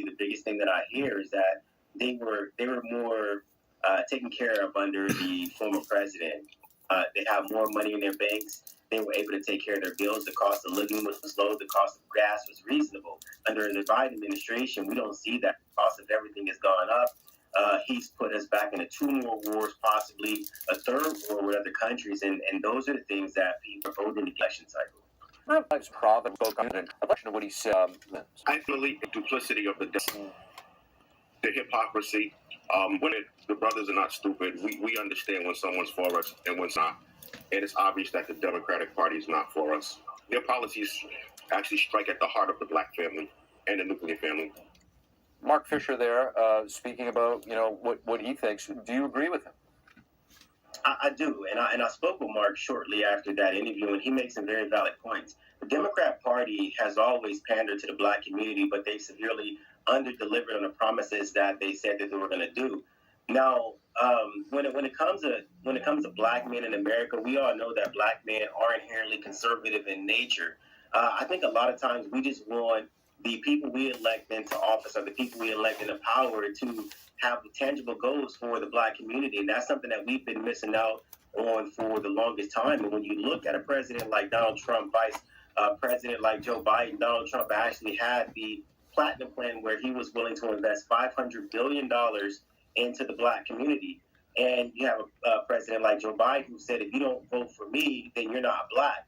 Party, the biggest thing that I hear is that they were more taken care of under the former president. They have more money in their banks. They were able to take care of their bills. The cost of living was low. The cost of gas was reasonable. Under the Biden administration, we don't see that. The cost of everything has gone up. He's put us back into two more wars, possibly a third war with other countries, and those are the things that people vote in the election cycle. Province spoke on an election of what he said. I believe the duplicity of the hypocrisy. The brothers are not stupid. We understand when someone's for us and when's not. And it's obvious that the Democratic Party is not for us. Their policies actually strike at the heart of the black family and the nuclear family. Mark Fisher there, speaking about what he thinks. Do you agree with him? I do, and I spoke with Mark shortly after that interview, and he makes some very valid points. The Democrat Party has always pandered to the black community, but they severely under-delivered on the promises that they said that they were going to do. Now, when it comes to black men in America, we all know that black men are inherently conservative in nature. I think a lot of times we just want the people we elect into office or the people we elect into power to have tangible goals for the black community. And that's something that we've been missing out on for the longest time. And when you look at a president like Donald Trump, vice president like Joe Biden, Donald Trump actually had the Platinum Plan where he was willing to invest $500 billion into the black community. And you have a president like Joe Biden who said, if you don't vote for me, then you're not black.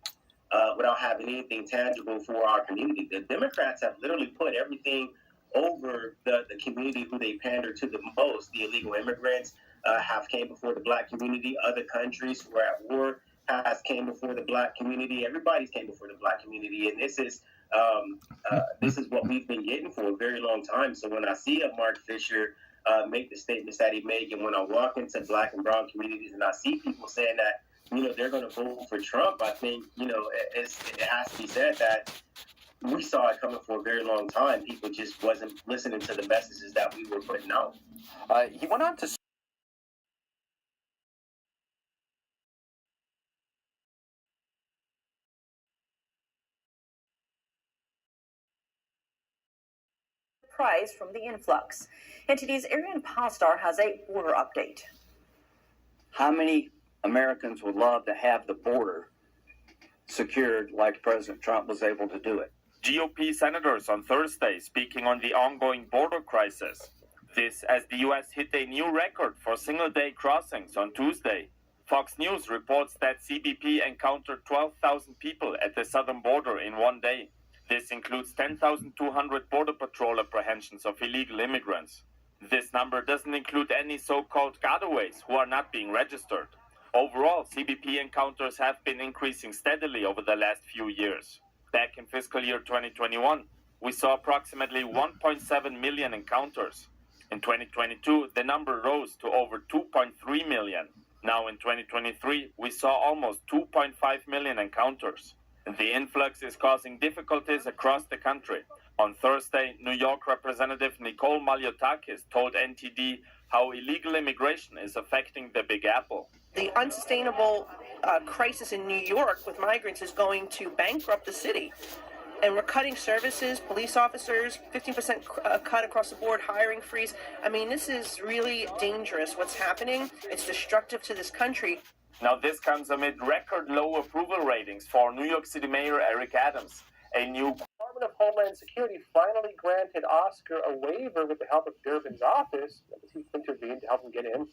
Without having anything tangible for our community. The Democrats have literally put everything over the community who they pander to the most. The illegal immigrants have came before the black community. Other countries who are at war has came before the black community. Everybody's came before the black community. And this is what we've been getting for a very long time. So when I see a Mark Fisher make the statements that he made, and when I walk into black and brown communities and I see people saying that, they're going to vote for Trump, I think, it has to be said that we saw it coming for a very long time. People just wasn't listening to the messages that we were putting out. He went on to prize from the influx. NTD's Arian Pastar has a border update. How many Americans would love to have the border secured like President Trump was able to do it? GOP senators on Thursday speaking on the ongoing border crisis. This as the U.S. hit a new record for single-day crossings on Tuesday. Fox News reports that CBP encountered 12,000 people at the southern border in one day. This includes 10,200 Border Patrol apprehensions of illegal immigrants. This number doesn't include any so-called gotaways who are not being registered. Overall, CBP encounters have been increasing steadily over the last few years. Back in fiscal year 2021, we saw approximately 1.7 million encounters. In 2022, the number rose to over 2.3 million. Now in 2023, we saw almost 2.5 million encounters. The influx is causing difficulties across the country. On Thursday, New York Representative Nicole Maliotakis told NTD how illegal immigration is affecting the Big Apple. The unsustainable crisis in New York with migrants is going to bankrupt the city. And we're cutting services, police officers, 15% cut across the board, hiring freeze. I mean, this is really dangerous what's happening. It's destructive to this country. Now this comes amid record low approval ratings for New York City Mayor Eric Adams. A new Department of Homeland Security finally granted Oscar a waiver with the help of Durbin's office. He intervened to help him get in.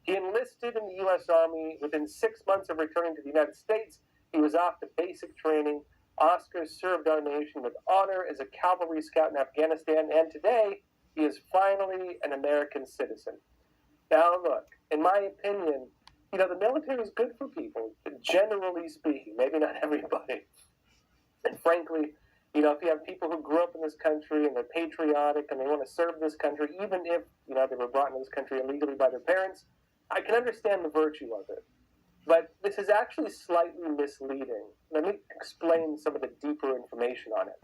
He enlisted in the U.S. Army. Within 6 months of returning to the United States, he was off to basic training. Oscar served our nation with honor as a cavalry scout in Afghanistan, and today he is finally an American citizen. Now, look, in my opinion, the military is good for people, generally speaking, maybe not everybody. And frankly, if you have people who grew up in this country and they're patriotic and they want to serve this country, even if, they were brought into this country illegally by their parents, I can understand the virtue of it. But this is actually slightly misleading. Let me explain some of the deeper information on it.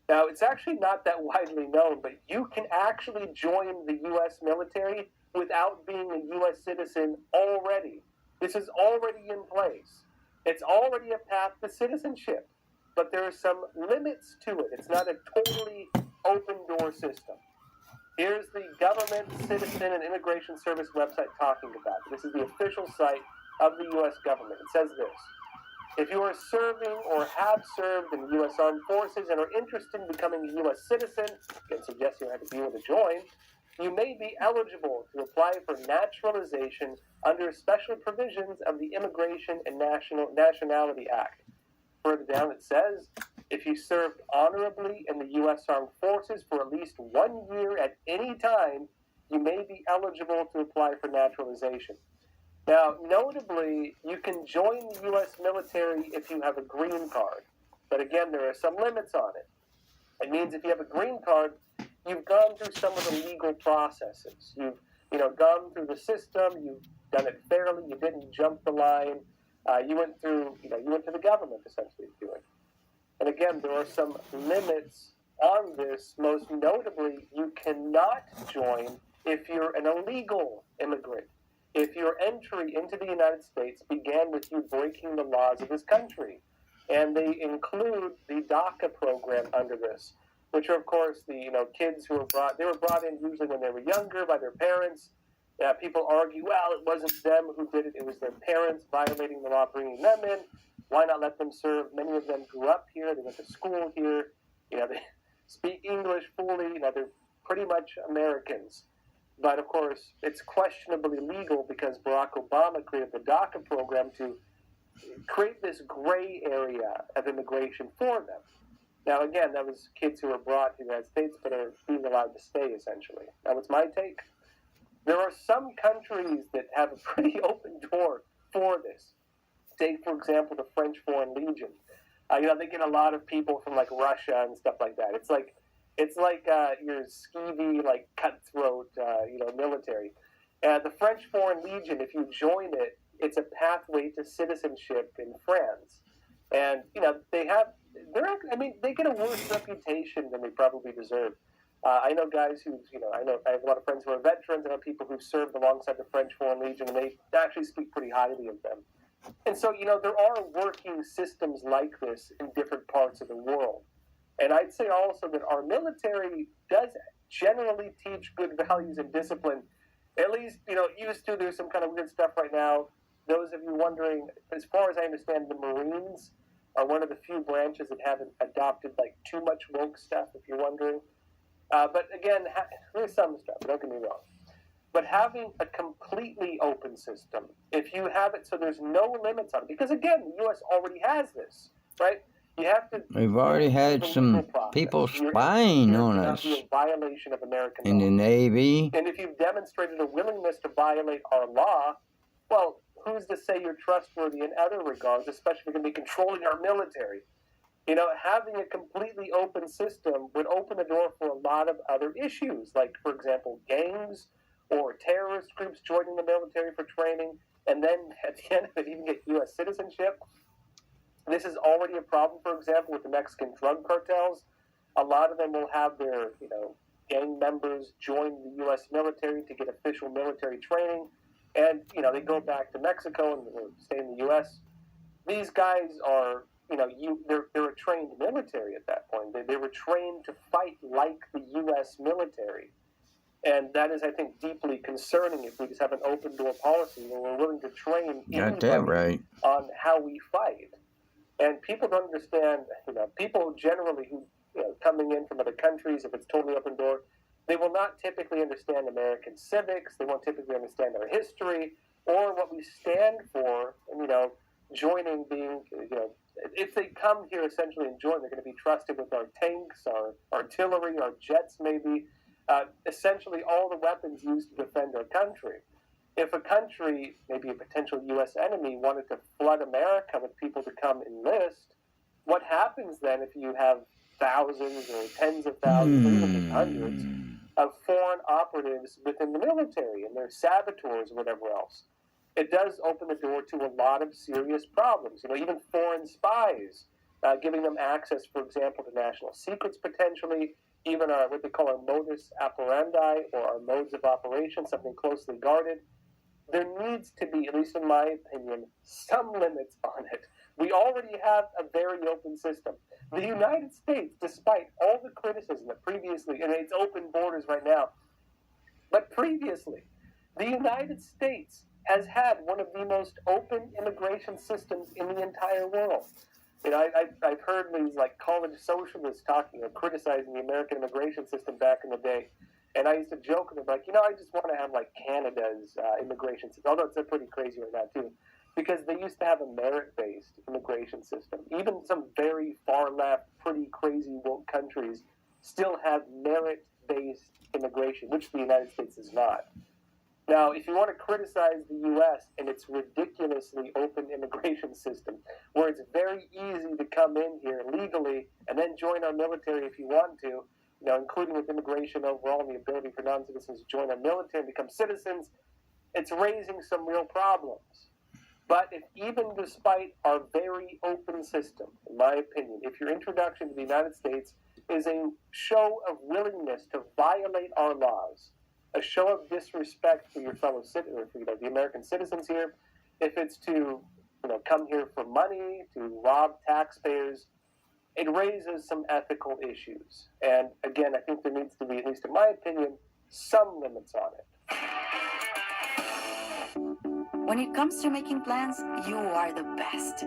Now, it's actually not that widely known, but you can actually join the U.S. military without being a U.S. citizen already. This is already in place. It's already a path to citizenship. But there are some limits to it. It's not a totally open door system. Here's the Government, Citizen, and Immigration Service website talking about it. This is the official site of the U.S. government. It says this: if you are serving or have served in the U.S. Armed Forces and are interested in becoming a U.S. citizen, again suggesting you have to be able to join, you may be eligible to apply for naturalization under special provisions of the Immigration and Nationality Act. Further down it says, if you served honorably in the U.S. Armed Forces for at least 1 year at any time, you may be eligible to apply for naturalization. Now, notably, you can join the U.S. military if you have a green card. But again, there are some limits on it. It means if you have a green card, you've gone through some of the legal processes. You've gone through the system. You've done it fairly. You didn't jump the line. You went through the government essentially to do it. And again, there are some limits on this. Most notably, you cannot join if you're an illegal immigrant. If your entry into the United States began with you breaking the laws of this country. And they include the DACA program under this, which are, of course, the kids who were brought in usually when they were younger by their parents. People argue, well, it wasn't them who did it, it was their parents violating the law, bringing them in. Why not let them serve? Many of them grew up here, they went to school here, they speak English fully, they're pretty much Americans. But of course, it's questionably legal because Barack Obama created the DACA program to create this gray area of immigration for them. Now, again, that was kids who were brought to the United States but are being allowed to stay, essentially. That was my take. There are some countries that have a pretty open door for this. Take, for example, the French Foreign Legion. They get a lot of people from like Russia and stuff like that. It's like your skeevy, like cutthroat, military. The French Foreign Legion, if you join it, it's a pathway to citizenship in France. And they get a worse reputation than they probably deserve. I know guys who, I have a lot of friends who are veterans. I know people who've served alongside the French Foreign Legion, and they actually speak pretty highly of them. And so, there are working systems like this in different parts of the world. And I'd say also that our military does generally teach good values and discipline. At least, used to. There's some kind of weird stuff right now. Those of you wondering, as far as I understand, the Marines are one of the few branches that haven't adopted like too much woke stuff, if you're wondering. But again, there's some stuff, don't get me wrong. But having a completely open system, if you have it so there's no limits on it, because again, the U.S. already has this, right? You have to. We've already had some people spying on us a violation of American in law. the Navy. And if you've demonstrated a willingness to violate our law, well, who's to say you're trustworthy in other regards, especially if you're going to be controlling our military? Having a completely open system would open the door for a lot of other issues, like, for example, gangs or terrorist groups joining the military for training, and then at the end of it, even get U.S. citizenship. This is already a problem, for example, with the Mexican drug cartels. A lot of them will have their, gang members join the U.S. military to get official military training, and, they go back to Mexico and stay in the U.S. These guys are, they're a trained military at that point. They were trained to fight like the U.S. military. And that is, I think, deeply concerning if we just have an open door policy where we're willing to train Got that right. on how we fight. And people don't understand, people generally who, coming in from other countries, if it's totally open door, they will not typically understand American civics. They won't typically understand our history or what we stand for. And, joining being, if they come here essentially and join, they're going to be trusted with our tanks, our artillery, our jets maybe, essentially all the weapons used to defend our country. If a country, maybe a potential U.S. enemy, wanted to flood America with people to come enlist, what happens then if you have thousands or tens of thousands or even hundreds of foreign operatives within the military and their saboteurs or whatever else? It does open the door to a lot of serious problems. Even foreign spies, giving them access, for example, to national secrets potentially, even what they call our modus operandi or our modes of operation, something closely guarded. There needs to be, at least in my opinion, some limits on it. We already have a very open system. The United States, despite all the criticism that previously, and its open borders right now, But previously, the United States has had one of the most open immigration systems in the entire world. You know, I've heard these like college socialists talking or criticizing the American immigration system back in the day. And I used to joke with them, like, I just want to have like Canada's immigration system, although it's pretty crazy right now too, because they used to have a merit-based immigration system. Even some very far-left, pretty crazy woke countries still have merit-based immigration, which the United States is not. Now, if you want to criticize the U.S. and its ridiculously open immigration system, where it's very easy to come in here legally and then join our military if you want to, including with immigration overall and the ability for non-citizens to join our military and become citizens, it's raising some real problems. But if even despite our very open system, in my opinion, if your introduction to the United States is a show of willingness to violate our laws, a show of disrespect for your fellow citizens, for the American citizens here, if it's to come here for money, to rob taxpayers, it raises some ethical issues. And again, I think there needs to be, at least in my opinion, some limits on it. When it comes to making plans, you are the best.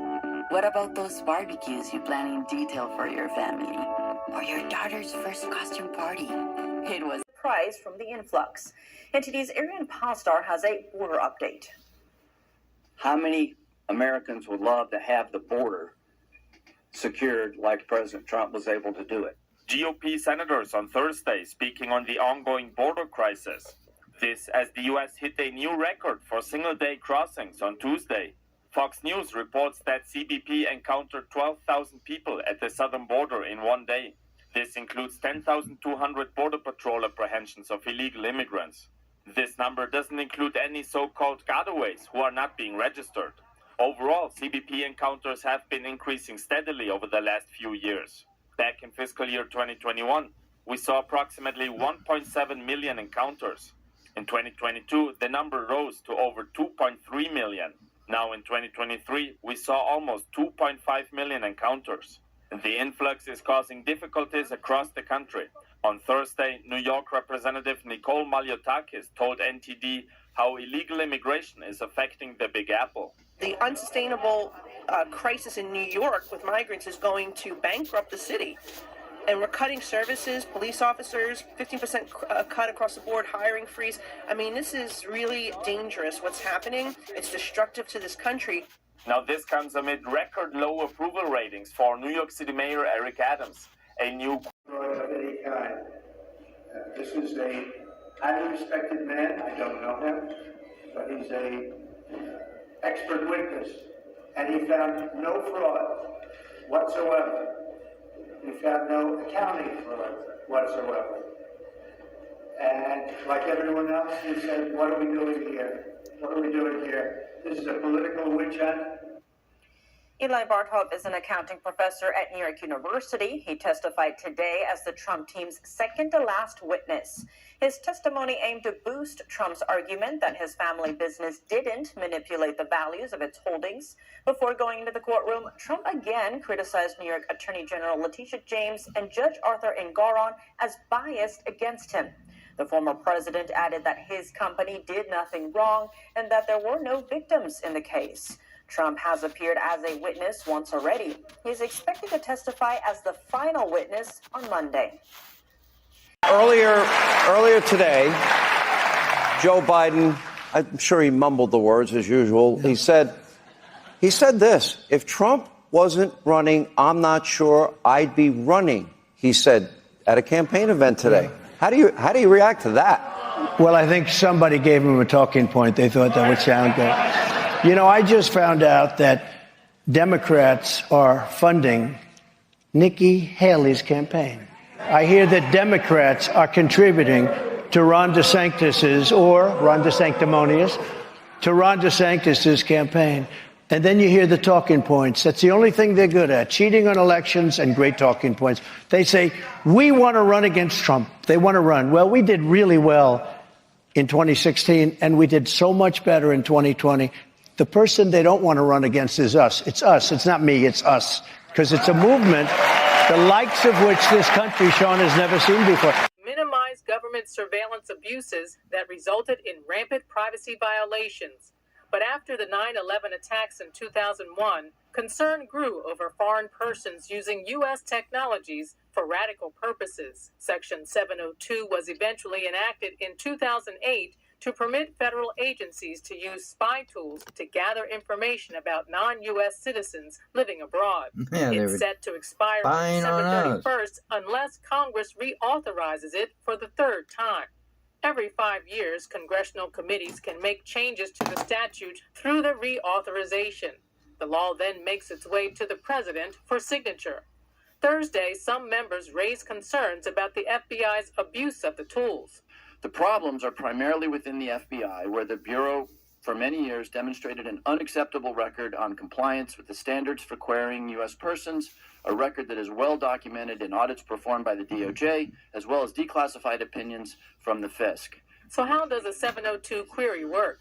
What about those barbecues you plan in detail for your family? Or your daughter's first costume party? It was prize from the influx. NTD's Arian Pastar has a border update. How many Americans would love to have the border secured like President Trump was able to do it? GOP senators on Thursday speaking on the ongoing border crisis. This as the U.S. hit a new record for single-day crossings on Tuesday. Fox News reports that CBP encountered 12,000 people at the southern border in one day. This includes 10,200 Border Patrol apprehensions of illegal immigrants. This number doesn't include any so-called gotaways who are not being registered. Overall, CBP encounters have been increasing steadily over the last few years. Back in fiscal year 2021, we saw approximately 1.7 million encounters. In 2022, the number rose to over 2.3 million. Now in 2023, we saw almost 2.5 million encounters. The influx is causing difficulties across the country. On Thursday, New York Representative Nicole Maliotakis told NTD how illegal immigration is affecting the Big Apple. The unsustainable crisis in New York with migrants is going to bankrupt the city. And we're cutting services, police officers, 15% cut across the board, hiring freeze. I mean, this is really dangerous what's happening. It's destructive to this country. Now this comes amid record low approval ratings for New York City Mayor Eric Adams, a new of any kind. This is a highly respected man. I don't know him, but he's a expert witness, and he found no fraud whatsoever. He found no accounting fraud whatsoever. And like everyone else, he said, "What are we doing here? What are we doing here? This is a political witch hunt." Eli Barthoff is an accounting professor at New York University. He testified today as the Trump team's second-to-last witness. His testimony aimed to boost Trump's argument that his family business didn't manipulate the values of its holdings. Before going into the courtroom, Trump again criticized New York Attorney General Letitia James and Judge Arthur Engoron as biased against him. The former president added that his company did nothing wrong and that there were no victims in the case. Trump has appeared as a witness once already. He's expected to testify as the final witness on Monday. Earlier today, Joe Biden, I'm sure he mumbled the words as usual. He said this: "If Trump wasn't running, I'm not sure I'd be running," he said at a campaign event today. How do you react to that? Well, I think somebody gave him a talking point. They thought that would sound good. I just found out that Democrats are funding Nikki Haley's campaign. I hear that Democrats are contributing to Ron DeSantis's, or Ron DeSanctimonious, to Ron DeSantis's campaign. And then you hear the talking points. That's the only thing they're good at, cheating on elections and great talking points. They say, we want to run against Trump. They want to run. Well, we did really well in 2016, and we did so much better in 2020. The person they don't want to run against is us. It's us. It's not me. It's us. Because it's a movement, the likes of which this country, Sean, has never seen before. Minimize government surveillance abuses that resulted in rampant privacy violations. But after the 9/11 attacks in 2001, concern grew over foreign persons using U.S. technologies for radical purposes. Section 702 was eventually enacted in 2008 to permit federal agencies to use spy tools to gather information about non-U.S. citizens living abroad. Yeah, they It's were set to expire on spying on December us. 31st unless Congress reauthorizes it for the third time. Every 5 years, congressional committees can make changes to the statute through the reauthorization. The law then makes its way to the president for signature. Thursday, some members raised concerns about the FBI's abuse of the tools. The problems are primarily within the FBI, where the Bureau for many years demonstrated an unacceptable record on compliance with the standards for querying U.S. persons, a record that is well documented in audits performed by the DOJ, as well as declassified opinions from the FISC. So how does a 702 query work?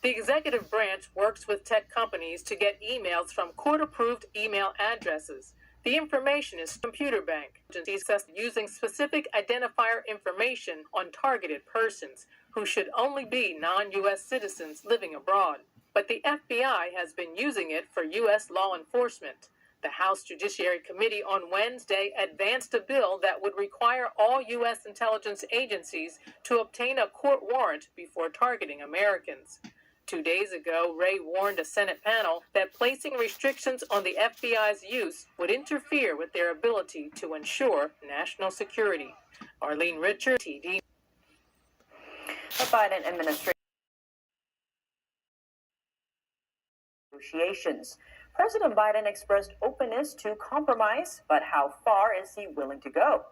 The executive branch works with tech companies to get emails from court-approved email addresses. The information is computer bank, agencies using specific identifier information on targeted persons who should only be non-U.S. citizens living abroad. But the FBI has been using it for U.S. law enforcement. The House Judiciary Committee on Wednesday advanced a bill that would require all U.S. intelligence agencies to obtain a court warrant before targeting Americans. 2 days ago, Wray warned a Senate panel that placing restrictions on the FBI's use would interfere with their ability to ensure national security. Arlene Richard, TD. The Biden administration negotiations. President Biden expressed openness to compromise, but how far is he willing to go?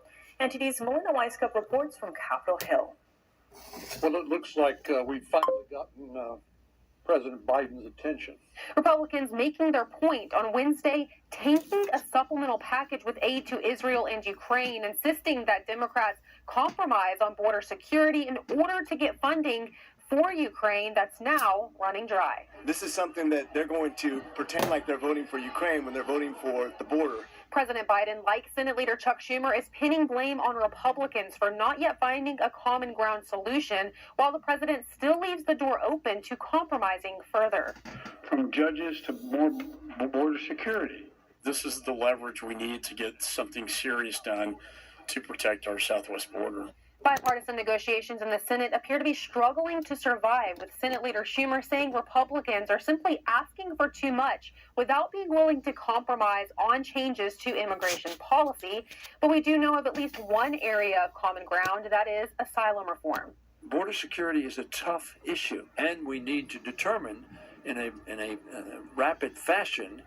NTD's Melina Weiskup reports from Capitol Hill. Well, it looks like we've finally gotten President Biden's attention. Republicans making their point on Wednesday, tanking a supplemental package with aid to Israel and Ukraine, insisting that Democrats compromise on border security in order to get funding for Ukraine that's now running dry. This is something that they're going to pretend like they're voting for Ukraine when they're voting for the border. President Biden, like Senate Leader Chuck Schumer, is pinning blame on Republicans for not yet finding a common ground solution, while the president still leaves the door open to compromising further. From judges to more border security. This is the leverage we need to get something serious done to protect our southwest border. Bipartisan negotiations in the Senate appear to be struggling to survive, with Senate Leader Schumer saying Republicans are simply asking for too much without being willing to compromise on changes to immigration policy. But we do know of at least one area of common ground, that is asylum reform. Border security is a tough issue, and we need to determine in a rapid fashion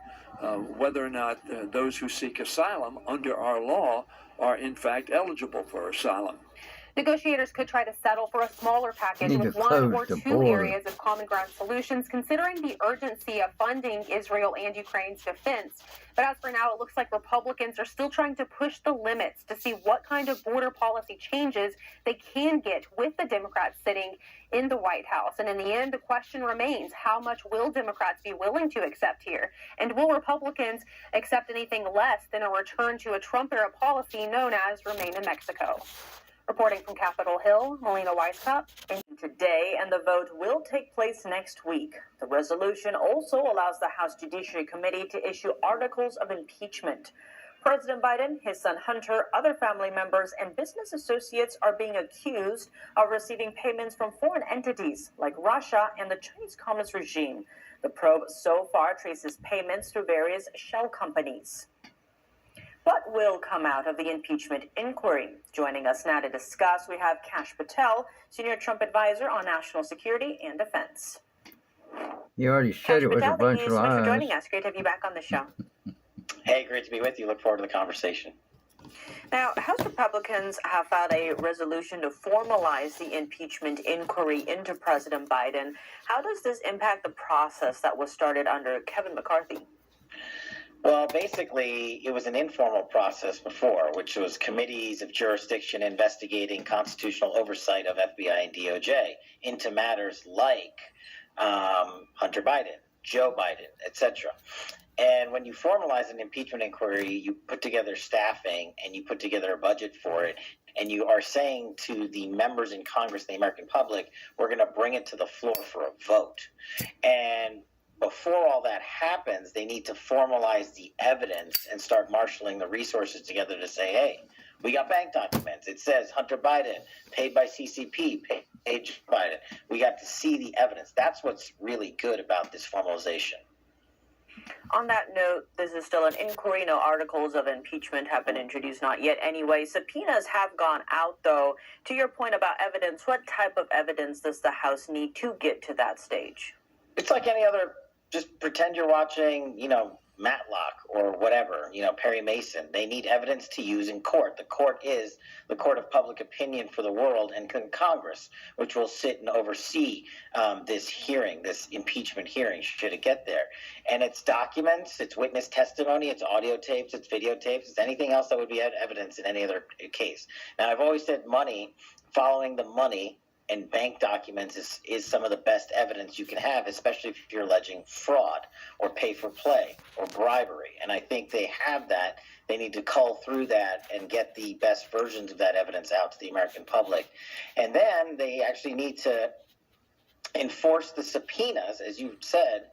whether or not those who seek asylum under our law are in fact eligible for asylum. Negotiators could try to settle for a smaller package with one or two areas of common ground solutions, considering the urgency of funding Israel and Ukraine's defense. But as for now, it looks like Republicans are still trying to push the limits to see what kind of border policy changes they can get with the Democrats sitting in the White House. And in the end, the question remains, how much will Democrats be willing to accept here? And will Republicans accept anything less than a return to a Trump-era policy known as Remain in Mexico? Reporting from Capitol Hill, Melina Weiskup. Today, and the vote will take place next week. The resolution also allows the House Judiciary Committee to issue articles of impeachment. President Biden, his son Hunter, other family members, and business associates are being accused of receiving payments from foreign entities like Russia and the Chinese Communist regime. The probe so far traces payments through various shell companies. What will come out of the impeachment inquiry? Joining us now to discuss, we have Kash Patel, Senior Trump Advisor on National Security and Defense. You already said it was a bunch of Thank you so much for lies. joining us. Great to have you back on the show. Hey, great to be with you. Look forward to the conversation. Now, House Republicans have filed a resolution to formalize the impeachment inquiry into President Biden. How does this impact the process that was started under Kevin McCarthy? Well, basically, it was an informal process before, which was committees of jurisdiction investigating constitutional oversight of FBI and DOJ into matters like Hunter Biden, Joe Biden, etc. And when you formalize an impeachment inquiry, you put together staffing and you put together a budget for it, and you are saying to the members in Congress, the American public, we're going to bring it to the floor for a vote. And before all that happens, they need to formalize the evidence and start marshaling the resources together to say, hey, we got bank documents. It says Hunter Biden, paid by CCP, paid Joe Biden. We got to see the evidence. That's what's really good about this formalization. On that note, this is still an inquiry. No articles of impeachment have been introduced, not yet anyway. Subpoenas have gone out, though. To your point about evidence, what type of evidence does the House need to get to that stage? It's like any other, just pretend you're watching, Matlock or whatever, Perry Mason. They need evidence to use in court. The court is the court of public opinion for the world, and Congress, which will sit and oversee this hearing, this impeachment hearing, should it get there. And it's documents, it's witness testimony, it's audio tapes, it's videotapes, it's anything else that would be evidence in any other case. Now, I've always said following the money and bank documents is some of the best evidence you can have, especially if you're alleging fraud or pay for play or bribery. And I think they have that. They need to cull through that and get the best versions of that evidence out to the American public. And then they actually need to enforce the subpoenas, as you said,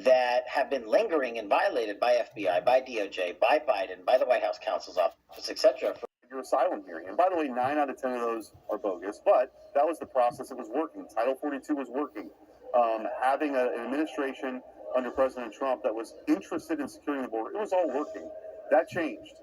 that have been lingering and violated by FBI, by DOJ, by Biden, by the White House counsel's office, etc. Your asylum hearing. And by the way, 9 out of 10 of those are bogus, but that was the process that was working. Title 42 was working. Having an administration under President Trump that was interested in securing the border, it was all working. That changed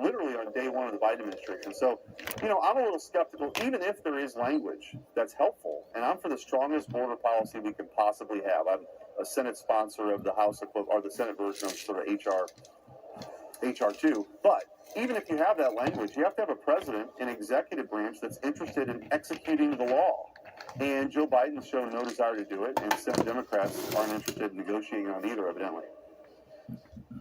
literally on day one of the Biden administration. So, I'm a little skeptical, even if there is language that's helpful. And I'm for the strongest border policy we could possibly have. I'm a Senate sponsor of the House or the Senate version of sort of HR2. But even if you have that language, you have to have a president and executive branch that's interested in executing the law. And Joe Biden's shown no desire to do it, and Senate Democrats aren't interested in negotiating on either, evidently.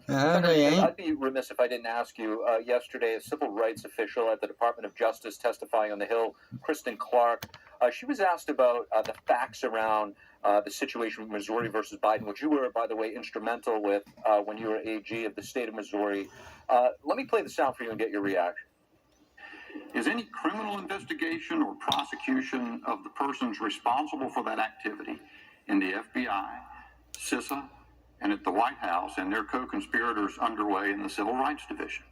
I'd be remiss if I didn't ask you, yesterday, a civil rights official at the Department of Justice testifying on the Hill, Kristen Clark, she was asked about the facts around the situation with Missouri versus Biden, which you were, by the way, instrumental with when you were AG of the state of Missouri. Let me play the sound for you and get your reaction. Is any criminal investigation or prosecution of the persons responsible for that activity in the FBI, CISA, and at the White House and their co-conspirators underway in the Civil Rights Division?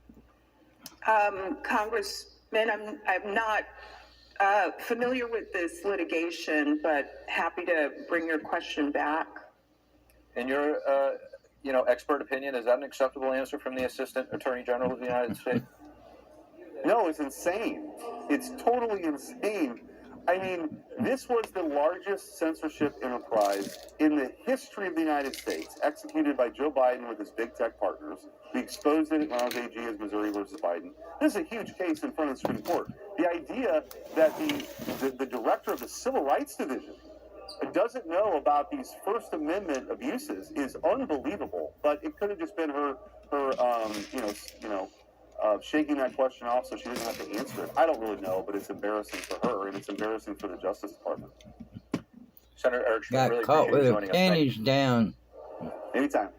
Congressman, I'm not familiar with this litigation, but happy to bring your question back. In your, expert opinion, is that an acceptable answer from the Assistant Attorney General of the United States? No, it's insane. It's totally insane. I mean, this was the largest censorship enterprise in the history of the United States, executed by Joe Biden with his big tech partners. We exposed it when I was AG as Missouri versus Biden. This is a huge case in front of the Supreme Court. The idea that the director of the Civil Rights Division doesn't know about these First Amendment abuses is unbelievable. But it could have just been her shaking that question off so she doesn't have to answer it. I don't really know, but it's embarrassing for her, and it's embarrassing for the Justice Department. Senator Eric Schmitt, Got really caught with appreciate you her joining us. panties down. Anytime.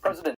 President